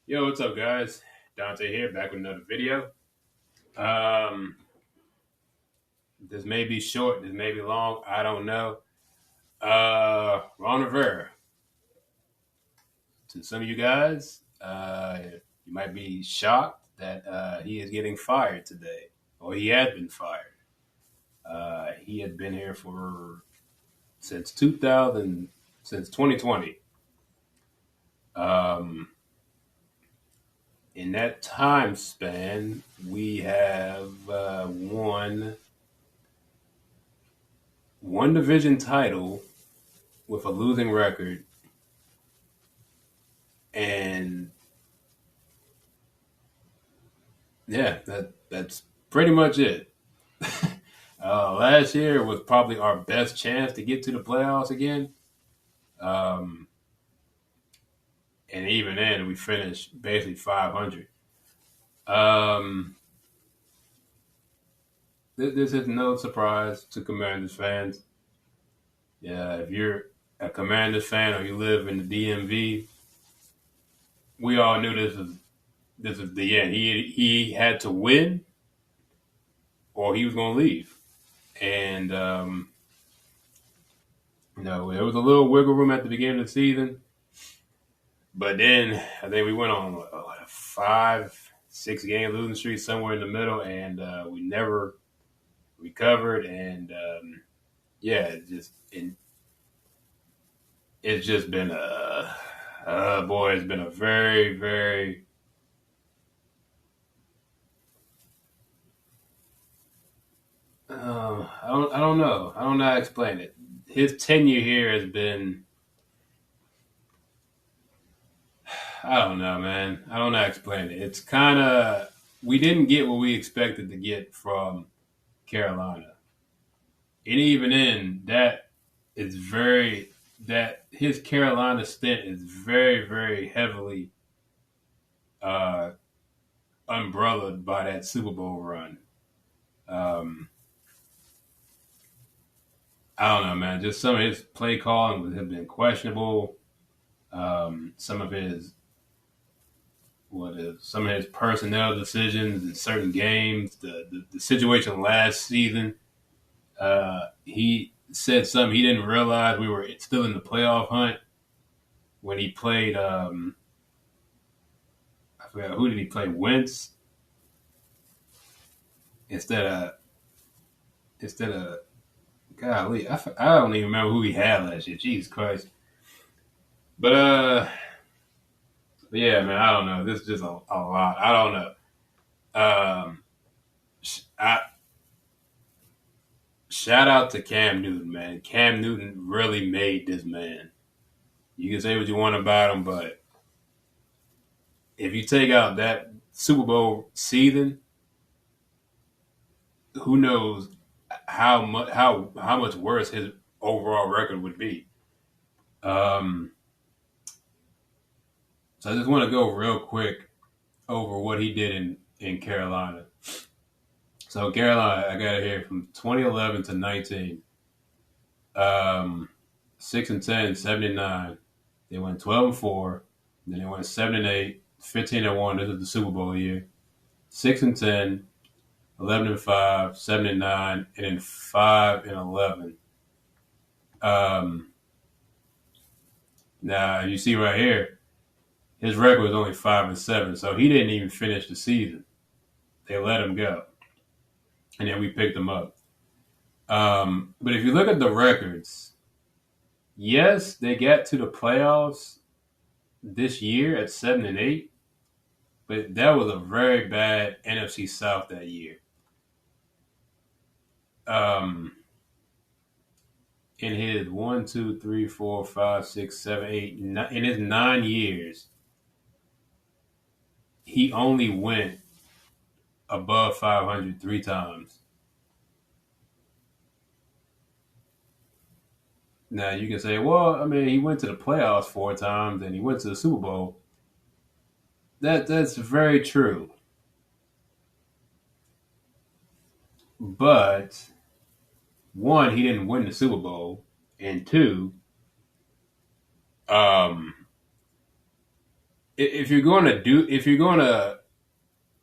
Yo, what's up, guys? Dante here, back with another video. Um, this may be short, this may be long, I don't know. Ron Rivera, to some of you guys, you might be shocked that he is getting fired today, or he had been fired. He had been here for since 2000, since 2020. Um, in that time span, we have won one division title with a losing record, and yeah, that's pretty much it. Last year was probably our best chance to get to the playoffs again, um, and even then we finished basically 500. Um, this is no surprise to Commanders fans. Yeah, if you're a Commanders fan or you live in the DMV, we all knew this is the end. He had to win or he was going to leave, and there was a little wiggle room at the beginning of the season, but then I think we went on a 5, 6 game losing streak somewhere in the middle, and we never recovered. And yeah, it's just been boy, it's been a very, very I don't know. I don't know how to explain it. His tenure here has been, I don't know, man. I don't know how to explain it. It's kind of, we didn't get what we expected to get from Carolina. And even in that, it's very, that his Carolina stint is very, very heavily uh, umbrellaed by that Super Bowl run. Um, I don't know, man. Just some of his play calling have been questionable. Some of his some of his personnel decisions in certain games, the situation last season. He said something he didn't realize we were still in the playoff hunt when he played. I forgot who did he play? Wentz instead of instead of golly. I don't even remember who he had last year. Jesus Christ. But but yeah, man. I don't know. This is just a lot. I don't know. Um, I shout out to Cam Newton, man. Cam Newton really made this man. You can say what you want about him, but if you take out that Super Bowl season, who knows how much worse his overall record would be. Um, so I just want to go real quick over what he did in Carolina. So Carolina, I got it here from 2011 to 19. Um, 6-10, 79. They went 12-4. Then they went 7-8, 15-1. This is the Super Bowl year. 6-10, 11-5, 7-9, and then 5-11. Um, Now you see right here, his record was only 5-7, so he didn't even finish the season. They let him go, and then we picked him up. But if you look at the records, yes, they got to the playoffs this year at 7-8, but that was a very bad NFC South that year. Um, in his 1, 2, 3, 4, 5, 6, 7, 8, in his 9 years, he only went above 500 3 times. Now you can say, well, I mean, he went to the playoffs 4 times and he went to the Super Bowl. That's very true. But one, he didn't win the Super Bowl, and two, um, if you're going to do, if you're going to,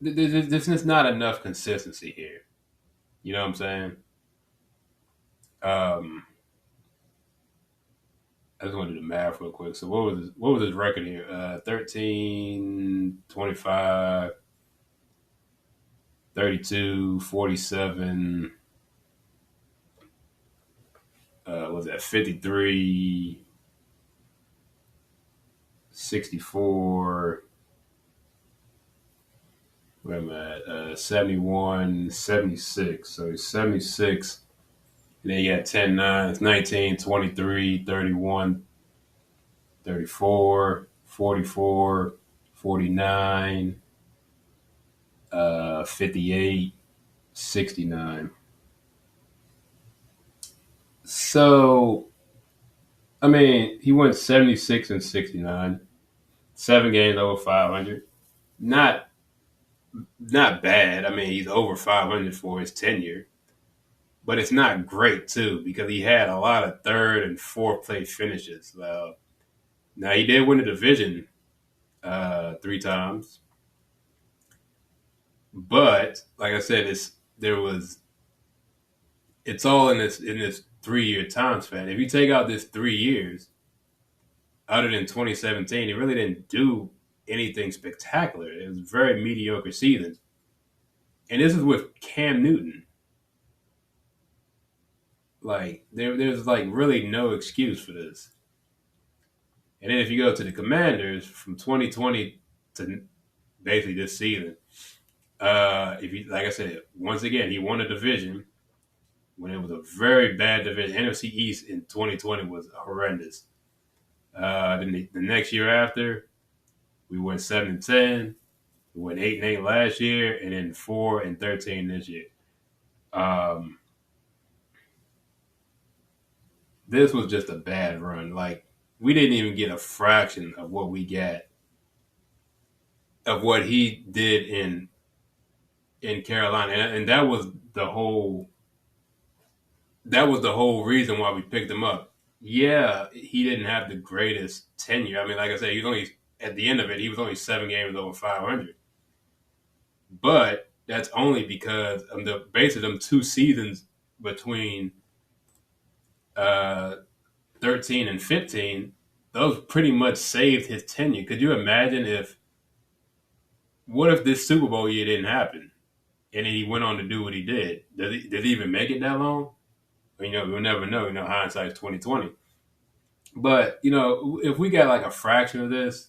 there's just not enough consistency here. You know what I'm saying? Um, I just want to do the math real quick. So what was his record here? 13, 25, 32, 47. Was that 53, 64? Where am I at? 71, 76. So he's 76. And then you got 10, 9. It's 19, 23, 31, 34, 44, 49, 58, 69. So, I mean, he went 76 and 69, 7 games over 500. Not not bad. I mean, he's over 500 for his tenure, but it's not great too because he had a lot of third and fourth place finishes. Now he did win the division 3 times, but like I said, it's all in this 3 year time span. If you take out this 3 years, other than 2017, he really didn't do anything spectacular. It was very mediocre seasons, and this is with Cam Newton. Like there's like really no excuse for this. And then if you go to the Commanders from 2020 to basically this season, if you like I said, once again he won a division when it was a very bad division. NFC East in 2020 was horrendous. Then the next year after, we went 7-10. We went 8-8 last year, and then 4-13 this year. Um, this was just a bad run. Like we didn't even get a fraction of what we got of what he did in Carolina, and that was the whole reason why we picked him up. Yeah, he didn't have the greatest tenure. I mean, like I said, he was only at the end of it, he was only 7 games over 500. But that's only because of the base of them 2 seasons between uh, 13 and 15. Those pretty much saved his tenure. Could you imagine what if this Super Bowl year didn't happen and then he went on to do what he did? Did he even make it that long? We'll never know. Hindsight's 2020. But if we got like a fraction of this,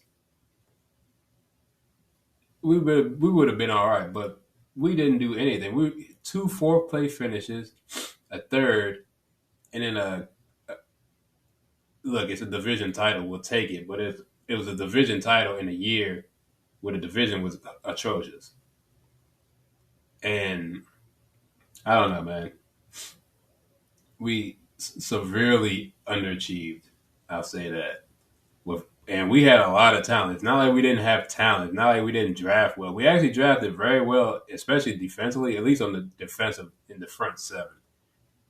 we would have been all right. But we didn't do anything. We 2 fourth place finishes, a third, and then look. It's a division title. We'll take it. But if it was a division title in a year where the division was atrocious, and I don't know, man, we severely underachieved. I'll say that. And we had a lot of talent. It's not like we didn't have talent. It's not like we didn't draft well. We actually drafted very well, especially defensively. At least on the defensive in the front seven,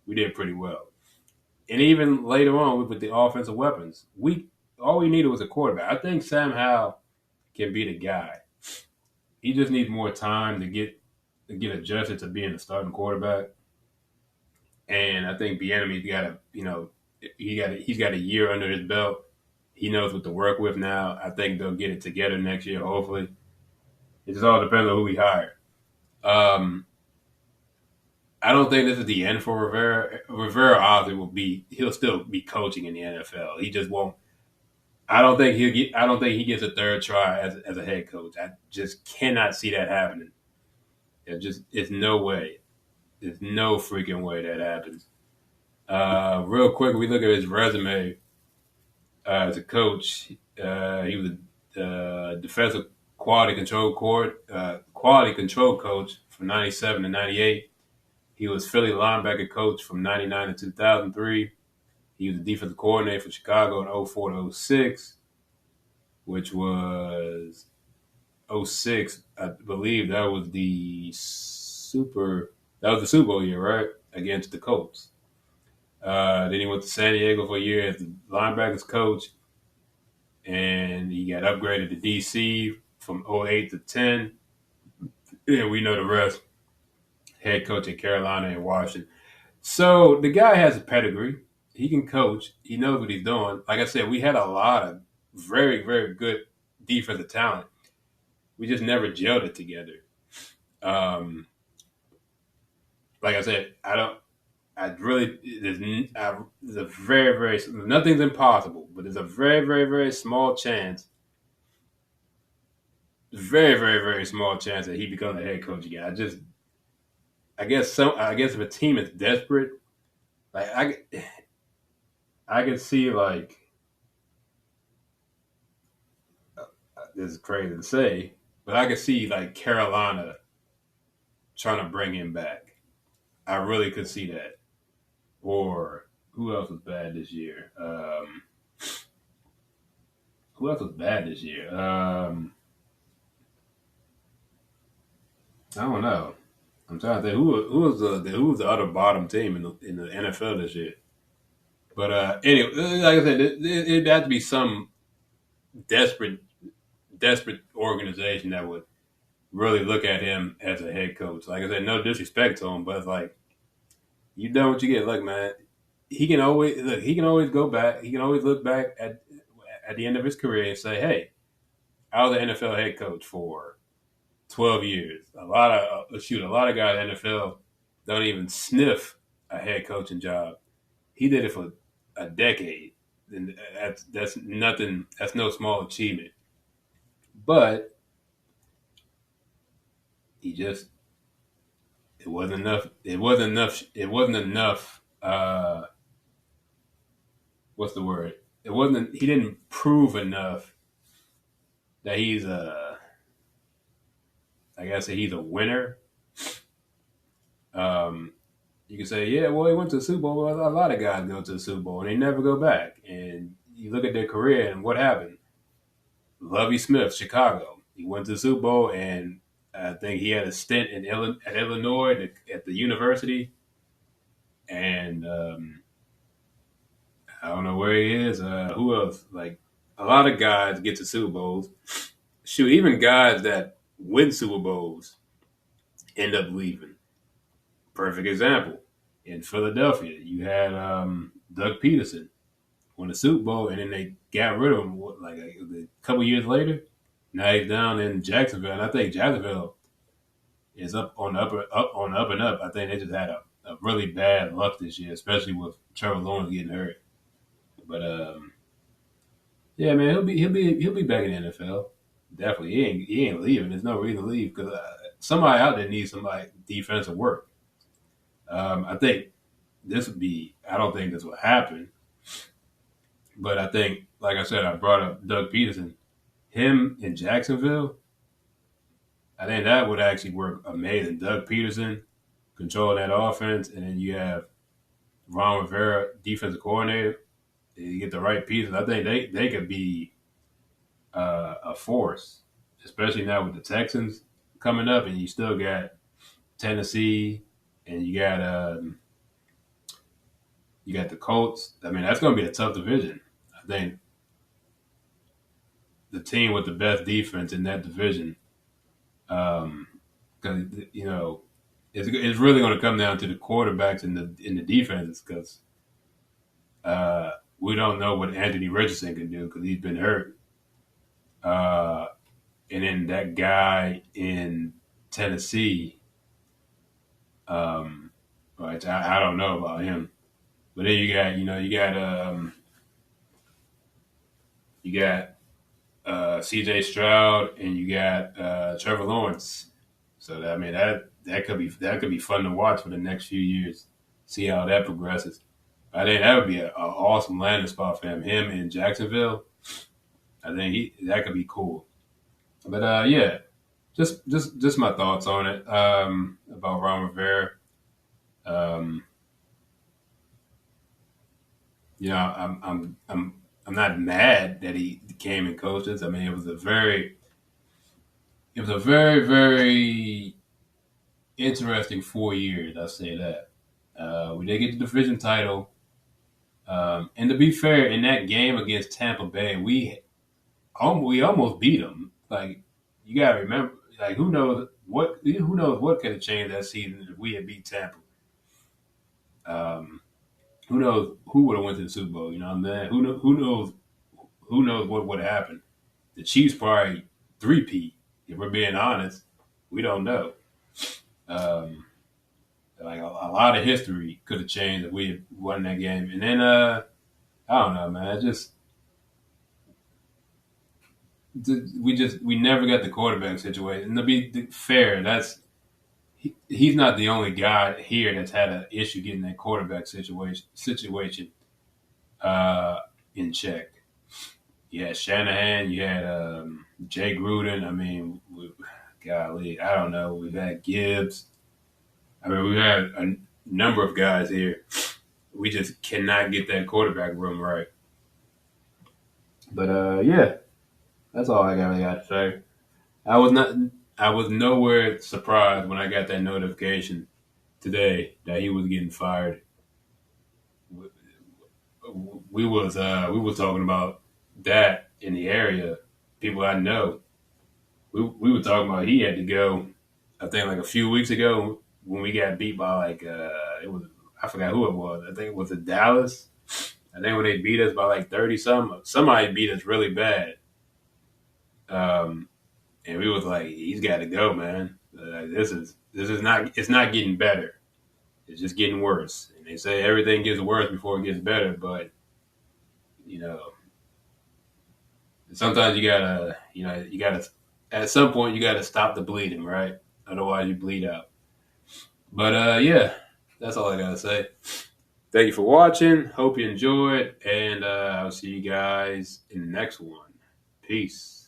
we did pretty well. And even later on with the offensive weapons, we all we needed was a quarterback. I think Sam Howell can be the guy. He just needs more time to get adjusted to being a starting quarterback. And I think Bieniemy's got he's got a year under his belt. He knows what to work with now. I think they'll get it together next year, hopefully. It just all depends on who we hire. Um, I don't think this is the end for Rivera. Rivera obviously he'll still be coaching in the NFL. He just won't. I don't think he gets a third try as a head coach. I just cannot see that happening. It's no way. There's no freaking way that happens. Real quick, we look at his resume as a coach. He was a defensive quality control coach from '97 to '98. He was Philly linebacker coach from '99 to 2003. He was the defensive coordinator for Chicago in '04 to '06, which was '06. I believe that was the Super Bowl year, right? Against the Colts. Then he went to San Diego for a year as the linebackers coach, and he got upgraded to DC from '08 to 10. And we know the rest. Head coach at Carolina and Washington. So the guy has a pedigree. He can coach. He knows what he's doing. Like I said, we had a lot of very, very good defensive talent. We just never gelled it together. Like I said, I don't. I really there's a very, very nothing's impossible, but there's a very, very, very small chance, very, very, very small chance that he becomes a head coach again. I guess if a team is desperate, like I could see like this is crazy to say, but I could see like Carolina trying to bring him back. I really could see that. Or who else was bad this year? Who else was bad this year? I don't know. I'm trying to think who was the other bottom team in the NFL this year. But anyway, like I said, it'd have to be some desperate desperate organization that would really look at him as a head coach. Like I said, no disrespect to him, but it's like you done what you get. Look, man, he can always look. He can always go back. He can always look back at the end of his career and say, "Hey, I was an NFL head coach for 12 years." A lot of guys in the NFL don't even sniff a head coaching job. He did it for a decade, and that's nothing. That's no small achievement. But he just it wasn't enough. It wasn't enough. It wasn't enough. What's the word? It wasn't. He didn't prove enough that he's a. I guess he's a winner. Um, you can say, yeah, well, he went to the Super Bowl. Well, a lot of guys go to the Super Bowl and they never go back. And you look at their career and what happened. Lovie Smith, Chicago. He went to the Super Bowl and I think he had a stint at Illinois at the university. And I don't know where he is. Who else? Like a lot of guys get to Super Bowls. Shoot, even guys that win Super Bowls end up leaving. Perfect example. In Philadelphia, you had Doug Peterson won the Super Bowl, and then they got rid of him like a couple years later. Now he's down in Jacksonville, and I think Jacksonville is up on the up and up. I think they just had a really bad luck this year, especially with Trevor Lawrence getting hurt. But yeah, man, he'll be back in the NFL. Definitely, he ain't leaving. There's no reason to leave because somebody out there needs somebody defensive work. I think this would be. I don't think this will happen, but I think, like I said, I brought up Doug Peterson. Him in Jacksonville, I think that would actually work amazing. Doug Peterson controlling that offense, and then you have Ron Rivera, defensive coordinator. You get the right pieces. I think they could be a force, especially now with the Texans coming up, and you still got Tennessee, and you got the Colts. I mean, that's going to be a tough division. I think the team with the best defense in that division, because it's really going to come down to the quarterbacks and the defenses because we don't know what Anthony Richardson can do because he's been hurt. And then that guy in Tennessee, which I don't know about him. But then you got C.J. Stroud and you got Trevor Lawrence. So I mean that could be fun to watch for the next few years. See how that progresses. I think that would be an awesome landing spot for him. Him in Jacksonville. I think that could be cool. But yeah, just my thoughts on it about Ron Rivera. Um, I'm not mad that he came and coached us. I mean, it was a very very interesting 4 years. I'll say that. We did get the division title, and to be fair, in that game against Tampa Bay, we almost beat them. Like you gotta remember, like who knows what could have changed that season if we had beat Tampa. Um, who knows who would have went to the Super Bowl? You know what I'm saying? Who knows what would have happened? The Chiefs probably three-peat. If we're being honest, we don't know. Um, like a lot of history could have changed if we had won that game. And then I don't know, man. We never got the quarterback situation. And to be fair, he's not the only guy here that's had an issue getting that quarterback situation uh, in check. You had Shanahan, you had Jay Gruden. I mean, golly, I don't know. We've had Gibbs. I mean, we've had a number of guys here. We just cannot get that quarterback room right. But yeah, that's all I got to say. I was not. I was nowhere surprised when I got that notification today that he was getting fired. We was talking about that in the area. People I know. We were talking about he had to go. I think like a few weeks ago when we got beat by like it was I forgot who it was. I think it was Dallas. I think when they beat us by like 30 something, somebody beat us really bad. Um, and we was like, he's got to go, man. This is not. It's not getting better. It's just getting worse. And they say everything gets worse before it gets better, but you know, sometimes you gotta. At some point, you gotta stop the bleeding, right? Otherwise, you bleed out. But yeah, that's all I gotta say. Thank you for watching. Hope you enjoyed, and I'll see you guys in the next one. Peace.